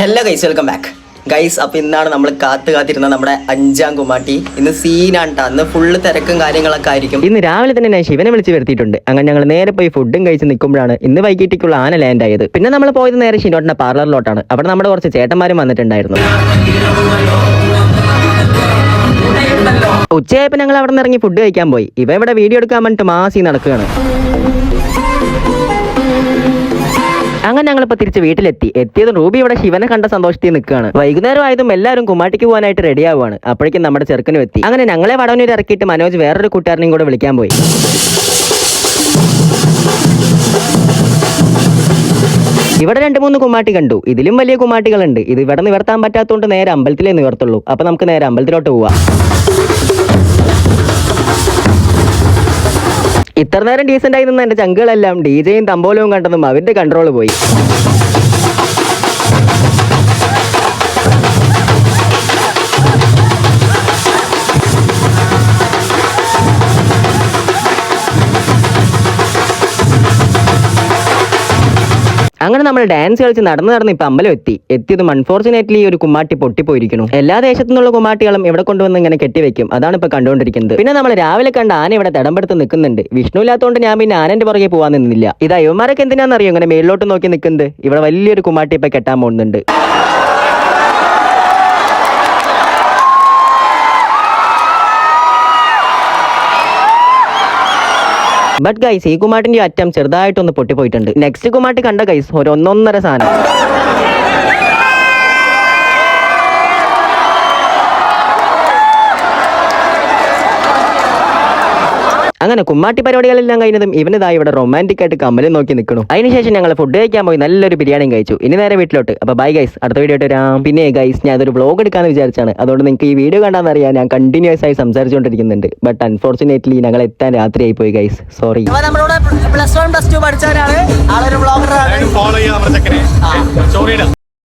Hello guys, welcome back guys. അപ്പോൾ ഇന്നാണ് നമ്മൾ കാത്തിരുന്ന നമ്മുടെ 5ാം കുമാട്ടി. ഇന്ന് സീനാണ് ട്ടാ. ഇന്ന് ഫുള്ള് തിരക്കും കാര്യങ്ങളൊക്കെ ആയിരിക്കും. ഇന്ന് രാവിലെ തന്നെ ഞാൻ ശിവനെ വിളിച്ച് വരുത്തിയിട്ടുണ്ട്. അങ്ങനെ ഞങ്ങൾ നേരെ പോയി ഫുഡും കഴിച്ച് നിൽക്കുമ്പോഴാണ് ഇന്ന് വൈകിട്ടേക്കുള്ള ആന ലാൻഡ് ആയത്. പിന്നെ നമ്മൾ പോയത് നേരെ ഷിനോട്ടിന്റെ പാർലറിലോട്ടാണ്. അവിടെ നമ്മുടെ കുറച്ച് ചേട്ടന്മാരും വന്നിട്ടുണ്ടായിരുന്നു. ഉച്ചയായപ്പോൾ ഞങ്ങൾ അവിടെ നിന്ന് ഇറങ്ങി ഫുഡ് കഴിക്കാൻ പോയി. ഇവ ഇവിടെ വീഡിയോ എടുക്കാൻ വേണ്ടിട്ട് മാസി നടക്കുകയാണ്. അങ്ങനെ ഞങ്ങളിപ്പോൾ തിരിച്ച് വീട്ടിലെത്തി. എത്തിയതും റൂബി ഇവിടെ ശിവനെ കണ്ട സന്തോഷത്തിൽ നിൽക്കുകയാണ്. വൈകുന്നേരം ആയതും എല്ലാവരും കുമാട്ടിക്ക് പോകാനായിട്ട് റെഡി ആവുകയാണ്. അപ്പോഴേക്കും നമ്മുടെ ചെറുക്കനും എത്തി. അങ്ങനെ ഞങ്ങളെ വടവനൂർ ഇറക്കിയിട്ട് മനോജ് വേറൊരു കൂട്ടുകാരനെയും കൂടെ വിളിക്കാൻ പോയി. ഇവിടെ 2-3 കുമാട്ടി കണ്ടു. ഇതിലും വലിയ കുമാട്ടികളുണ്ട്. ഇത് ഇവിടെ നിവർത്താൻ പറ്റാത്തതുകൊണ്ട് നേരെ അമ്പലത്തിലേ നിവർത്തുള്ളൂ. അപ്പൊ നമുക്ക് നേരെ അമ്പലത്തിലോട്ട് പോവാം. ഇത്ര നേരം ഡീസൻ്റ് ആയി നിന്ന് എൻ്റെ ചങ്കുകളെല്ലാം DJയും തമ്പോലവും കണ്ടതും അവരുടെ കൺട്രോൾ പോയി. അങ്ങനെ നമ്മൾ ഡാൻസ് കളിച്ച് നടന്ന് ഇപ്പം അമ്പലം എത്തിയതും അൺഫോർച്ചുനേറ്റ്ലി ഒരു കുമ്മാട്ടി പൊട്ടിപ്പോയിരിക്കുന്നു. എല്ലാ ദേശത്തു നിന്നുള്ള കുമ്മാട്ടികളും ഇവിടെ കൊണ്ടുവന്ന് ഇങ്ങനെ കെട്ടിവെക്കും. അതാണ് ഇപ്പൊ കണ്ടുകൊണ്ടിരിക്കുന്നത്. പിന്നെ നമ്മൾ രാവിലെ കണ്ട ആന ഇവിടെ തടംപെടുത്ത് നിൽക്കുന്നുണ്ട്. വിഷ്ണു ഇല്ലാത്തതുകൊണ്ട് ഞാൻ പിന്നെ ആനന്റെ പുറകെ പോകാൻ നിന്നില്ല. ഇത് അയ്യന്മാരൊക്കെ എന്തിനാണെന്നറിയോ ഇങ്ങനെ മേളിലോട്ട് നോക്കി നിൽക്കുന്നത്? ഇവിടെ വലിയൊരു കുമ്മാട്ടി ഇപ്പൊ കെട്ടാൻ പോകുന്നുണ്ട്. ബട്ട് ഗൈസ്, ഈ കുമാട്ടിന്റെ അറ്റം ചെറുതായിട്ടൊന്ന് പൊട്ടിപ്പോയിട്ടുണ്ട്. നെക്സ്റ്റ് കുമാട്ടി കണ്ട ഗൈസ് ഒരു 1.5 സാധനം. അങ്ങനെ കുമ്മാട്ടി പരിപാടികളെല്ലാം കഴിഞ്ഞതും ഇവനിതായി ഇവിടെ റൊമാൻറ്റിക് ആയിട്ട് കമ്മലും നോക്കി നിൽക്കണം. അതിനുശേഷം ഞങ്ങൾ ഫുഡ് കഴിക്കാൻ പോയി നല്ലൊരു ബിരിയാണിയും കഴിച്ചു. ഇനി നേരെ വീട്ടിലോട്ട്. അപ്പോൾ ബൈ ഗൈസ്, അടുത്ത വീഡിയോ വരാം. പിന്നെ ഗൈസ്, ഞാൻ ഇതൊരു വ്ളോഗ് എടുക്കാമെന്ന് വിചാരിച്ചാണ്. അതുകൊണ്ട് നിങ്ങൾക്ക് ഈ വീഡിയോ കണ്ടാന്നറിയാം ഞാൻ കണ്ടിന്യൂസ് ആയി സംസാരിച്ചുകൊണ്ടിരിക്കുന്നുണ്ട്. ബട്ട് അൺഫോർച്ചുനേറ്റ്ലി ഞങ്ങൾ എത്താൻ രാത്രിയായി പോയി ഗൈസ്, സോറി. നമ്മളോട് +1 +2 പഠിച്ചവരാണ്. ആളൊരു വ്ളോഗറാണ്. ഫോളോ ചെയ്യാം.